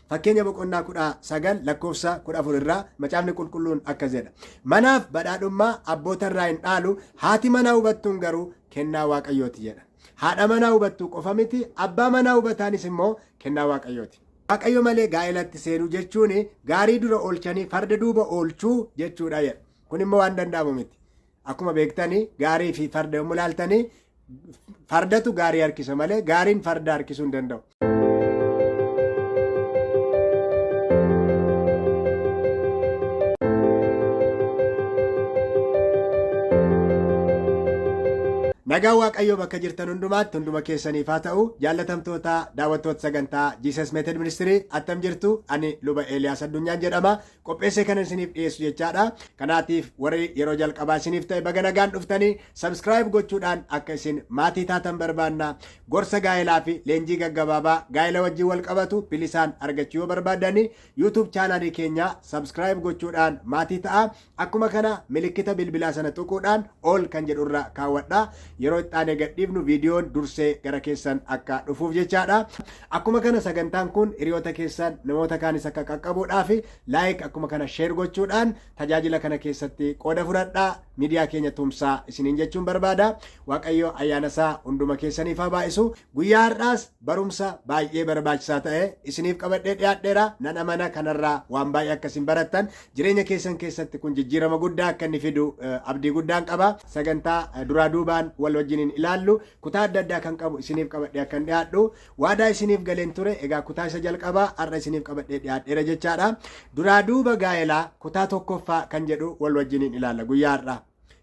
Fakkeenya boqonnaa 19 lakkoofsa 14 irraa macaafni qulqulluun akkas jedha. Manaaf badhaadhummaa abboota irraa hin dhaalu, haati manaa hubattuun garuu kennaa waaqayyooti jedha. Haadha manaa hubattuu qofa miti, abbaa manaa hubataanis immoo kennaa waaqayyooti. Waaqayyo malee gaa'elatti seenuu jechuun gaarii dura oolchanii farda duuba oolchuu jechuudha jedha. Kun immoo waan danda'amu miti. Akkuma beektanii gaarii fi farda yommuu ilaaltanii fardatu gaarii harkisa malee gaariin farda harkisuu hin danda'u. Nagaa waaqayyoo bakka jirtan hundumaatti hunduma keessaniif haa ta'u. Jaallatamtoota daawwattoota sagantaa Jesus Method Ministry attam jirtu? Ani luba Eeliyaas Addunyaan jedhama. Qopheessee kana isiniif dhiyeessu jechaadha. Kanaatiif warri yeroo jalqabaa isiniif ta'e baga nagaan dhuftanii subscribe gochuudhaan akka isin maatii taatan barbaanna. Gorsa gaa'elaa fi leenjii gaggabaabaa gaa'ela wajjin wal qabatu bilisaan argachuu yoo barbaadani YouTube chaanalii keenya subscribe gochuudhaan maatii ta'a. Akkuma kana milikkita bilbilaa sana tuquudhaan all kan jedhurra kaawwadha. Yeroo itti gadhiifnu viidiyoon dursee gara keessan akka dhufuuf jechaadha. Akkuma kana sagantaan kun hiriyoota keessan namoota kaanis akka qaqqabuudhaaf laayik akkuma kana sheer gochuudhaan tajaajila kana keessatti qooda fudhadhaa. Miidiyaa keenya tumsaa isiniin jechuun barbaada. Waaqayyo ayyaana isaa hunduma keessaniif haa baay'isu. Guyyaa har'aas barumsa baay'ee barbaachisaa ta'e isiniif qabadhee dhiyaadheera. Nan amana kanarraa waan baay'ee akka isin barattan jireenya keessan keessatti kun jijjiirama guddaa akka inni fidu abdii guddaan qaba. Sagantaa duraa duubaan wal wajjiniin ilaallu kutaa adda addaa kan qabu isiniif qabadhee akkan dhiyaadhu waadaa isiniif galeen ture. Egaa kutaa isa jalqabaa har'a isiniif qabadhee dhiyaadheera jechaadha. Duraa duuba gaa'elaa kutaa tokkoffaa kan jedhu wal wajjiniin ilaalla guyyaa har'aa.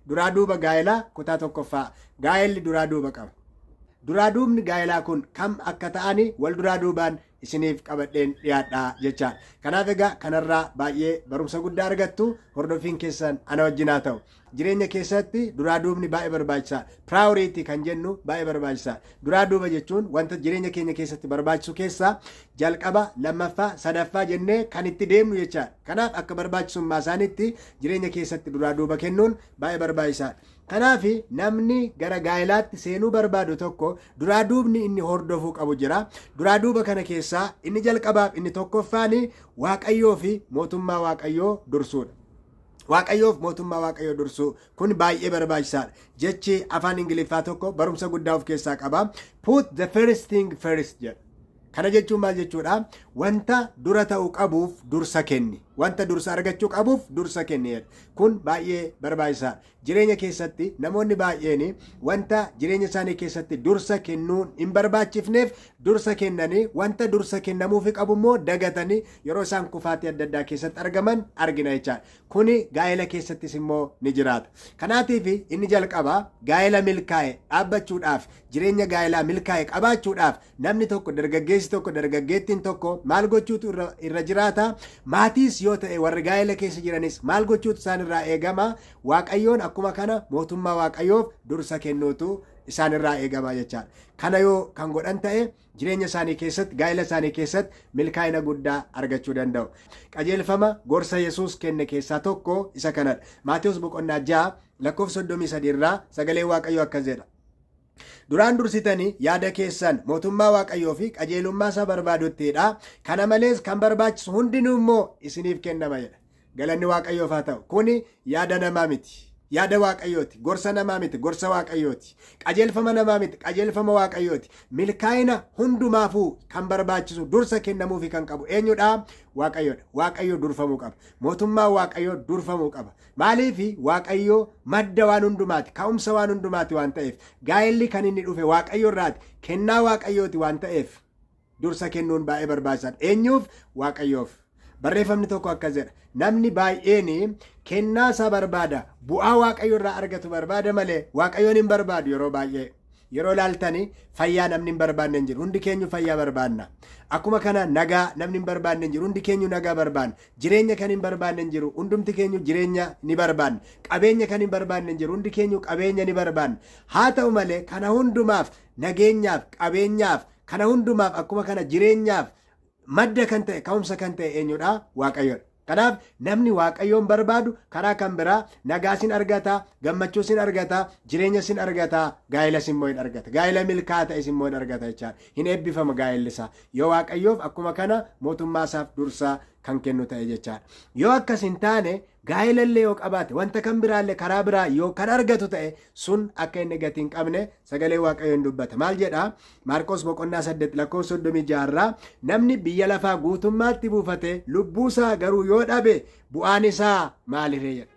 Duraa duuba gaa'elaa kutaa tokkoffaa. Gaa'elli duraa duuba qaba. Duraa duubni gaa'elaa kun kam akka ta'ani wal duraa duubaan isiniif qabadheen dhiyaadhaa jechaadha. Kanaaf egaa kanarraa baay'ee barumsa guddaa argattu. Hordofiin keessan ana wajjin haa ta'u. Jireenya keessatti duraa duubni baay'ee barbaachisaa. Priority kan jennu baay'ee barbaachisaa. Duraa duuba jechuun wanta jireenya keenya keessatti barbaachisu keessaa jalqaba, lammaffaa, sadaffaa jennee kan itti deemnu jechaadha. Kanaaf akka barbaachisummaa isaaniitti jireenya keessatti duraa duuba kennuun baay'ee barbaachisaadha. Kanaaf namni gara gaa'elaatti seenuu barbaadu tokko duraa duubni inni hordofuu qabu jira. Duraa duuba kana keessaa inni jalqabaaf inni tokkoffaan waaqayyoo fi mootummaa waaqayyoo dursuudha. Waaqayyoof mootummaa waaqayyoo dursuu kun baay'ee barbaachisaadha. Jechi afaan Ingiliffaa tokko barumsa guddaa of keessaa qaba. Put the first thing first jedha. Kana jechuun maal jechuudha? Wanta dura ta'uu qabuuf dursa kenni. Wanta dursa argachuu qabuuf dursa kenni. Kun baay'ee barbaachisaadha. Jireenya keessatti namoonni baay'een wanta jireenya isaanii keessatti dursa kennuun hin barbaachifneef dursa kennanii wanta dursa kennamuufi qabu immoo dagatanii yeroo isaan kufaatii adda addaa keessatti argaman argina jechaadha. Kuni gaa'ela keessattis immoo ni jiraata. Kanaatiif inni jalqabaa gaa'ela milkaa'e dhaabbachuudhaaf jireenya gaa'elaa milkaa'e qabaachuudhaaf namni tokko dargaggeessi tokko dargaggeettiin tokko maal gochuutu irra jiraata. Maatiis yoo ta'e warri gaa'ela keessa jiranis maal gochuutu isaan irraa eegama. Waaqayyoon akkuma kana mootummaa waaqayyoof dursa kennuutu isaan irraa eegama jechaadha. Kana yoo kan godhan ta'e jireenya isaanii keessatti gaa'ela isaanii keessatti milkaa'ina guddaa argachuu danda'u. Qajeelfama gorsa Yesuus kenne keessaa tokko isa kanadha. Maatewos boqonnaa 6 lakkoofsa 33 irraa sagalee waaqayyoo akkas jedha. Duraan dursitanii yaada keessan mootummaa waaqayyoo fi qajeelummaa isaa barbaaduttidha. Kana malees kan barbaachisu hundinuu immoo isiniif kennama jedha. Galanni waaqayyoof haa ta'u. Kuni yaada namaa miti. Yaada waaqayyooti. Gorsa namaa miti. Gorsa waaqayyooti. Qajeelfama namaa miti. Qajeelfama waaqayyooti. Milkaa'ina hundumaafuu kan barbaachisu dursa kennamuufi kan qabu eenyudha? Waaqayyoodha. Waaqayyoo durfamuu qaba. Mootummaa waaqayyoo durfamuu qaba. Maaliifi waaqayyoo madda waan hundumaati. Ka'umsa waan hundumaati waan ta'eef gaa'elli kan inni dhufe waaqayyoo irraati. Kennaa waaqayyooti waan ta'eef dursa kennuun baay'ee barbaachisaadha. Eenyuuf? Waaqayyoof. Barreeffamni tokko akkas jedha. Namni baay'een kennaa isaa barbaada. Bu'aa waaqayyo irraa argatu barbaada malee waaqayyoon hin barbaadu yeroo baay'ee. Yeroo ilaaltanii fayyaa namni hin barbaanne hin jiru. Hundi keenyu fayyaa barbaanna. Akkuma kana nagaa namni hin barbaanne hin jiru. Hundi keenyu nagaa barbaanna. Jireenya kan hin barbaanne hin jiru. Hundumti keenyu jireenya ni barbaanna. Qabeenya kan hin barbaanne hin jiru. Hundi keenyu qabeenya ni barbaanna. Haa ta'u malee kana hundumaaf nageenyaaf qabeenyaaf kana hundumaaf akkuma kana jireenyaaf madda kan ta'e ka'umsa kan ta'e eenyudha? Waaqayyoodha. Kanaaf namni waaqayyoon barbaadu karaa kan biraa nagaa sin argata, gammachuu sin argata, jireenya sin argata, gaa'ela immoo hin argata. Gaa'ela milkaa'aa ta'e immoo hin argata jechaadha. Hin eebbifama gaa'elli isaa. Yoo waaqayyoof akkuma kana mootummaa isaaf dursaa kan kennu ta'e jechaadha. Yoo akkas hin taane gaa'elallee yoo qabaate wanta kan biraallee karaa biraa yoo kan argatu ta'e sun akka inni gatii hin qabne sagalee waaqayyoon dubbata. Maal jedha? Maarqos boqonnaa 8 lakkoofsa 36 namni biyya lafaa guutummaatti buufate lubbuusaa garuu yoo dhabe bu'aan isaa maaliree jedha.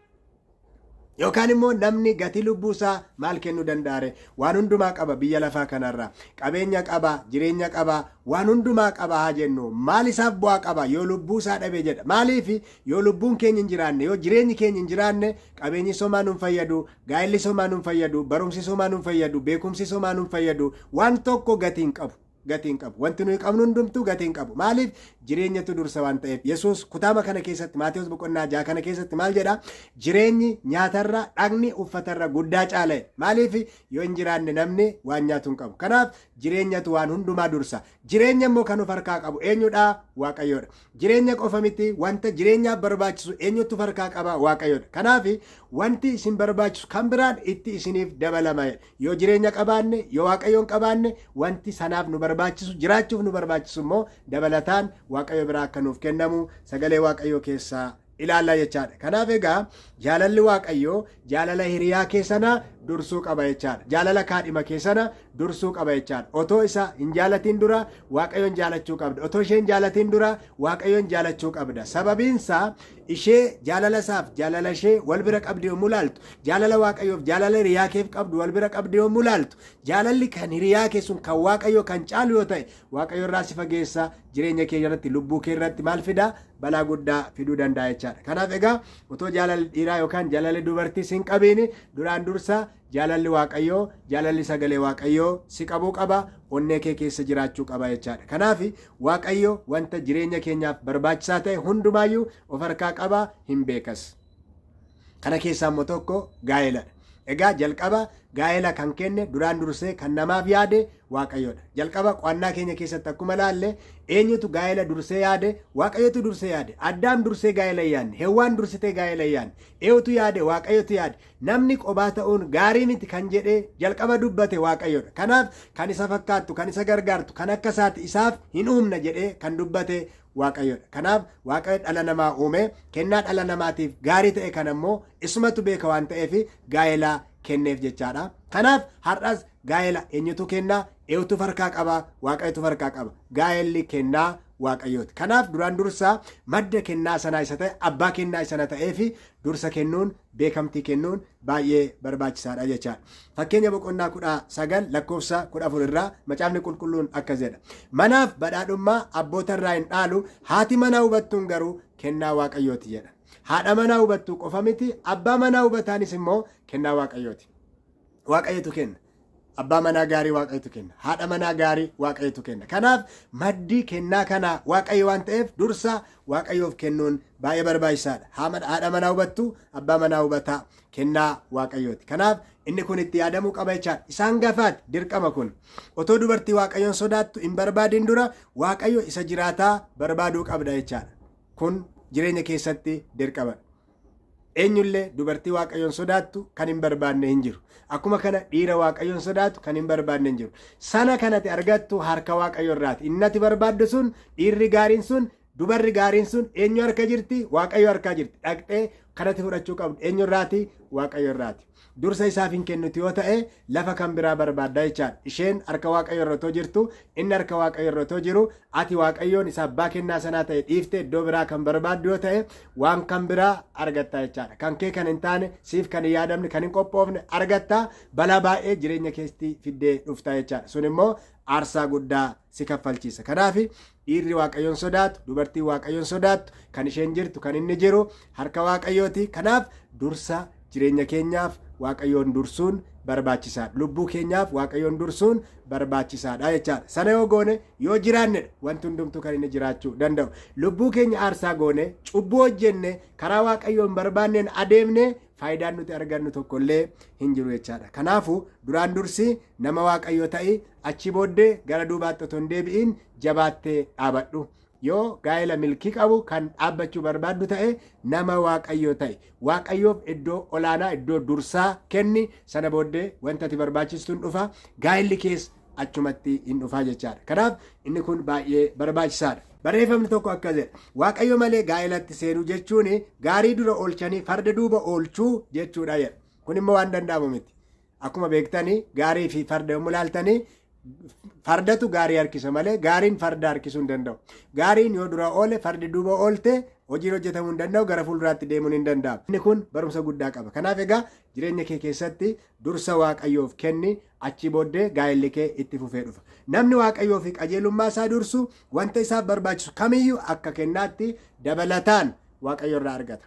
Yookaan immoo namni gatii lubbuusaa maal kennuu danda'are? Waan hundumaa qaba biyya lafaa kanarra. Qabeenya qaba, jireenya qaba, waan hundumaa qaba haa jennu. Maal isaaf bu'aa qaba yoo lubbuusaa dhabe jedha. Maaliif yoo lubbuun keenya hin jiraanne, yoo jireenyi keenya hin jiraanne, qabeenyi somaa nun fayyadu, gaa'elli somaa nun fayyadu, barumsi somaa nun fayyadu, beekumsi somaa nun fayyadu, waan tokko gatii hin qabu. Gatiin qabu. Wanti nuyi qabnu hundumtuu gatiin qabu. Maaliif? Jireenyatu dursa waan ta'eef. Yesuus kutaama kana keessatti Maatewos boqonnaa 6 kana keessatti maal jedha? Jireenyi nyaatarra, dhagni uffatarra guddaa caala. Maaliif? Yoo hin jiraanne namni waan nyaatu hin qabu. Kanaaf jireenyatu waan hundumaa dursa. Jireenya immoo kan of harkaa qabu eenyudha? Waaqayyoodha. Jireenya qofa miti wanta jireenyaaf barbaachisu eenyutu of harkaa qaba? Waaqayyoodha. Kanaaf wanti isin barbaachisu kan biraan itti isiniif dabalama. Yoo jireenya qabaanne, yoo waaqayyoon qabaanne wanti sanaaf nu barbaachisu jiraachuuf nu barbaachisu immoo dabalataan waaqayyo biraa akka nuuf kennamu sagalee waaqayyoo keessaa ilaalla jechaadha. Kanaaf egaa jaalalli waaqayyoo jaalala hiriyaa keessana dursuu qaba jechaadha. Jaalala kaadhima keessana dursuu qaba jechaadha. Otoo isa hin jaalatiin dura waaqayyoon jaalachuu qabda. Otoo ishee hin jaalatiin dura waaqayyoon jaalachuu qabda. Sababiinsaa ishee jaalala isaaf jaalala ishee wal bira qabdi yommuu laaltu, jaalala waaqayyoof jaalala hiriyaa keef qabdu wal bira qabdi yommuu laaltu, jaalalli kan hiriyaa keessun kan waaqayyoo kan caalu yoo ta'e waaqayyo irraa si fageessa jireenya kee irratti lubbuu kee irratti maal fida? Balaa guddaa fiduu danda'a jechaadha. Kanaaf egaa otoo jaalalli dhiiraa yookaan jaalalli dubartiis hin qabiin duraan dursa jaalalli waaqayyoo, jaalalli sagalee waaqayyoo si qabuu qaba, onnee kee keessa jiraachuu qaba jechaadha. Kanaaf waaqayyo wanta jireenya keenyaaf barbaachisaa ta'e hundumaayyuu of harkaa qaba, hin beekas. Kana keessaa immoo tokko gaa'eladha. Egaa jalqaba gaa'ela kan kenne duraan dursee kan namaaf yaade waaqayyoodha. Jalqaba qo'annaa keenya keessatti akkuma laalle eenyutu gaa'ela dursee yaade? Waaqayyotu dursee yaade. Addaam dursee gaa'ela yaadne, Hewwaan dursitee gaa'ela yaadne, eenyutu yaade? Waaqayyotu yaade. Namni qobaa ta'uun gaarii miti kan jedhee jalqaba dubbate waaqayyoodha. Kanaaf kan isa fakkaattu, kan isa gargaartu, kan akka isaati isaaf hin uumna jedhee kan dubbate waaqayyoodha. Kanaaf waaqayyo dhala namaa uume, kennaa dhala namaatiif gaarii ta'e kan ammoo isumatu beeka waan ta'eef gaa'ela kenneef jechaadha. Kanaaf har'as gaa'ela eenyutu kennaa? Eenyutu harkaa qaba? Waaqayyotu harkaa qaba. Gaa'elli kennaa waaqayyooti. Kanaaf duraan dursaa madda kennaa sanaa isa ta'e, abbaa kennaa isa ta'eef dursa kennuun, beekamtii kennuun baay'ee barbaachisaadha jechaadha. Fakkeenya boqonnaa 19 lakkoofsa 14 irraa macaafni qulqulluun akkas jedha. Manaaf badhaadhummaa abboota irraa hin dhaalu, haati manaa hubattuun garuu kennaa waaqayyooti jedha. Haadha manaa hubattuu qofa miti, abbaa manaa hubataanis immoo kennaa waaqayyooti. Waaqayyotu kenna. Abbaa manaa gaarii waaqayyotu kenna. Haadha manaa gaarii waaqayyotu kenna. Kanaaf maddi kennaa kana waaqayyo waan ta'eef dursa waaqayyoof kennuun baay'ee barbaachisaadha. Haadha manaa hubattu, abbaa manaa hubataa kennaa waaqayyooti. Kanaaf inni kun itti yaadamuu qaba jechaadha. Isaan gafaati dirqama kun. Otoo dubartii waaqayyoon sodaattu hin barbaadin dura waaqayyo isa jiraataa barbaaduu qabda jechaadha. Kun jireenya keessatti dirqama. Eenyullee dubartii waaqayyoon sodaattu kan hin barbaanne hin jiru. Akkuma kana dhiira waaqayyoon sodaatu kan hin barbaanne hin jiru. Sana kanatti argattu harka waaqayyo irraati. Innati barbaaddu sun, dhiirri gaariin sun, dubarri gaariin sun eenyu harka jirti? Waaqayyo harkaa jirti. Dhaqxee kanatti fudhachuu qabdu. Eenyu irraati? Waaqayyo irraati. Dursa isaaf hin kennuti yoo ta'e lafa kan biraa barbaadda jechaadha. Isheen harka waaqayyo irratoo jirtu, inni harka waaqayyo irratoo jiru, ati waaqayyoon isa abbaa kennaa sanaa ta'e dhiiftee iddoo biraa kan barbaaddu yoo ta'e waan kan biraa argatta jechaadha. Kan kee kan hin taane, siif kan hin yaadamne, kan hin qophoofne argatta. Balaa baay'ee jireenya keessatti fiddee dhufta jechaadha. Sun immoo aarsaa guddaa si kaffalchiisa. Kanaaf dhiirri waaqayyoon sodaatu, dubartiin waaqayyoon sodaattu, kan isheen jirtu, kan inni jiru harka waaqayyooti. Kanaaf dursa jireenya keenyaaf waaqayyoon dursuun barbaachisaadha. Lubbuu keenyaaf waaqayyoon dursuun barbaachisaadha jechaadha. Sana yoo goone yoo jiraannedha wanti hundumtuu kan inni jiraachuu danda'u. Lubbuu keenya aarsaa goone, cubbuu hojjenne, karaa waaqayyoon barbaanneen adeemne faayidaan nuti argannu tokkollee hin jiru jechaadha. Kanaafuu duraan dursi nama waaqayyo ta'i, achi booddee gara duubaatti otoo hin deebi'in jabaattee dhaabadhu. yoo gaa'ela milkii qabu kan dhaabbachuu barbaaddu ta'e nama waaqayyoo ta'e waaqayyoof iddoo olaanaa iddoo dursaa kenni sana booddee wanta ati barbaachistuun dhufa gaa'elli kees achumatti hin dhufaa jechaadha. Kanaaf inni kun baay'ee barbaachisaadha. Barreeffamni tokko akka jedha waaqayyo malee gaa'elatti seenuu jechuun gaarii dura oolchanii farda duuba oolchuu jechuudha jedha. Kun immoo waan danda'amu miti. Akkuma beektanii gaarii fi farda yommuu ilaaltanii fardatu gaarii harkisa malee gaariin farda harkisuu hin danda'u. Gaariin yoo dura oole fardi duuba oolte hojiin hojjetamuu hin danda'u, gara fuulduraatti deemuun hin danda'amu. Inni kun barumsa guddaa qaba. Kanaaf egaa jireenya kee keessatti dursa waaqayyoof kenni, achi booddee gaa'elli kee itti fufee dhufa. Namni waaqayyoo fi qajeelummaa isaa dursu wanta isaaf barbaachisu kamiyyuu akka kennaatti dabalataan waaqayyo irraa argata.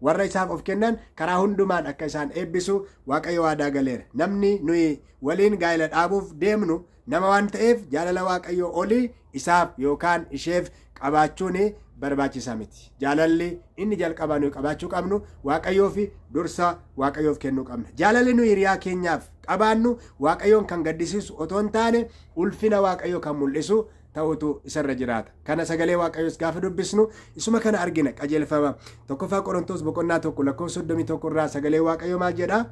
Warra isaaf of kennan karaa hundumaan akka isaan eebbisu waaqayyo waadaa galeera. Namni nuyi waliin gaa'ela dhaabuuf deemnu nama waan ta'eef jaalala waaqayyoo olii isaaf yookaan isheef qabaachuun barbaachisaa miti. Jaalalli inni jalqabaa nuyi qabaachuu qabnu waaqayyoo fi dursa waaqayyoof kennuu qabna. Jaalalli nuyi hiriyaa keenyaaf qabaannu waaqayyoon kan gaddisiisu otoo hin taane ulfina waaqayyoo kan mul'isu ta'utu isarra jiraata. Kana sagalee waaqayyoos gaafa dubbisnu isuma kana argina. Qajeelfama tokkoffaa Qorontos boqonnaa 1:31 irraa sagalee waaqayyoo maal jedha?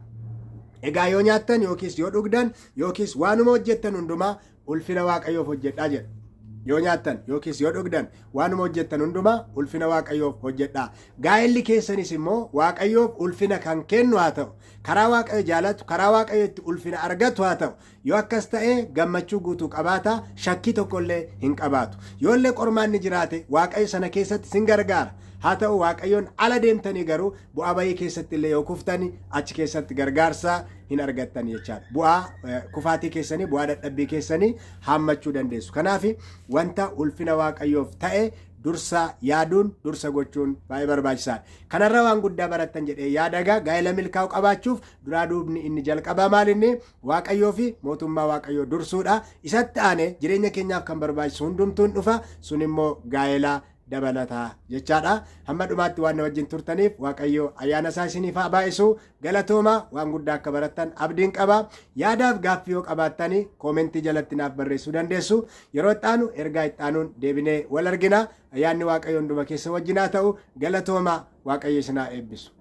Egaa yoo nyaattan yookiis yoo dhugdan yookiis waanuma hojjettan hundumaa ulfina waaqayyoof hojjedhaa jedha. Yoo nyaattan yookiis yoo dhugdan waanuma hojjettan hundumaa ulfina waaqayyoof hojjedhaa. Gaa'elli keessanis immoo waaqayyoof ulfina kan kennu haa ta'u, karaa waaqayyo jaalatu, karaa waaqayyotti ulfina argatu haa ta'u. Yoo akkas ta'e gammachuu guutuu qabaata, shakkii tokkollee hin qabaatu. Yoollee qormaanni jiraate waaqayyo sana keessatti sin gargaara. Haa ta'u waaqayyoon ala deemtanii garuu bu'aa bayii keessatti illee yoo kuftani achi keessatti gargaarsa hin argattan jechaadha. Bu'aa kufaatii keessanii, bu'aa dadhabbii keessanii haammachuu dandeessu. Kanaaf wanta ulfina waaqayyoof ta'e dursa yaaduun, dursa gochuun baay'ee barbaachisaadha. Kanarra waan guddaa barattan jedhee yaadagaa gaa'ela milkaa'u qabaachuuf duraa duubni inni jalqabaa maalinni waaqayyoo fi mootummaa waaqayyoo dursuudha. Isatti aanee jireenya keenyaaf kan barbaachisu hundumtuun dhufa, sun immoo gaa'ela dabalataa jechaadha. Hamma dhumaatti waan na wajjin turtaniif waaqayyo ayyaana isaa isiniif haa baay'isu. Galatooma, waan guddaa akka barattan abdiin qaba. Yaadaaf gaaffii yoo qabaattanii koomentii jalatti naaf barreessuu dandeessu. Yeroo ittaanu ergaa ittaanuun deebinee wal argina. Ayyaanni waaqayyo hunduma keessa wajjin haa ta'u. Galatooma, waaqayyo isin haa eebbisu.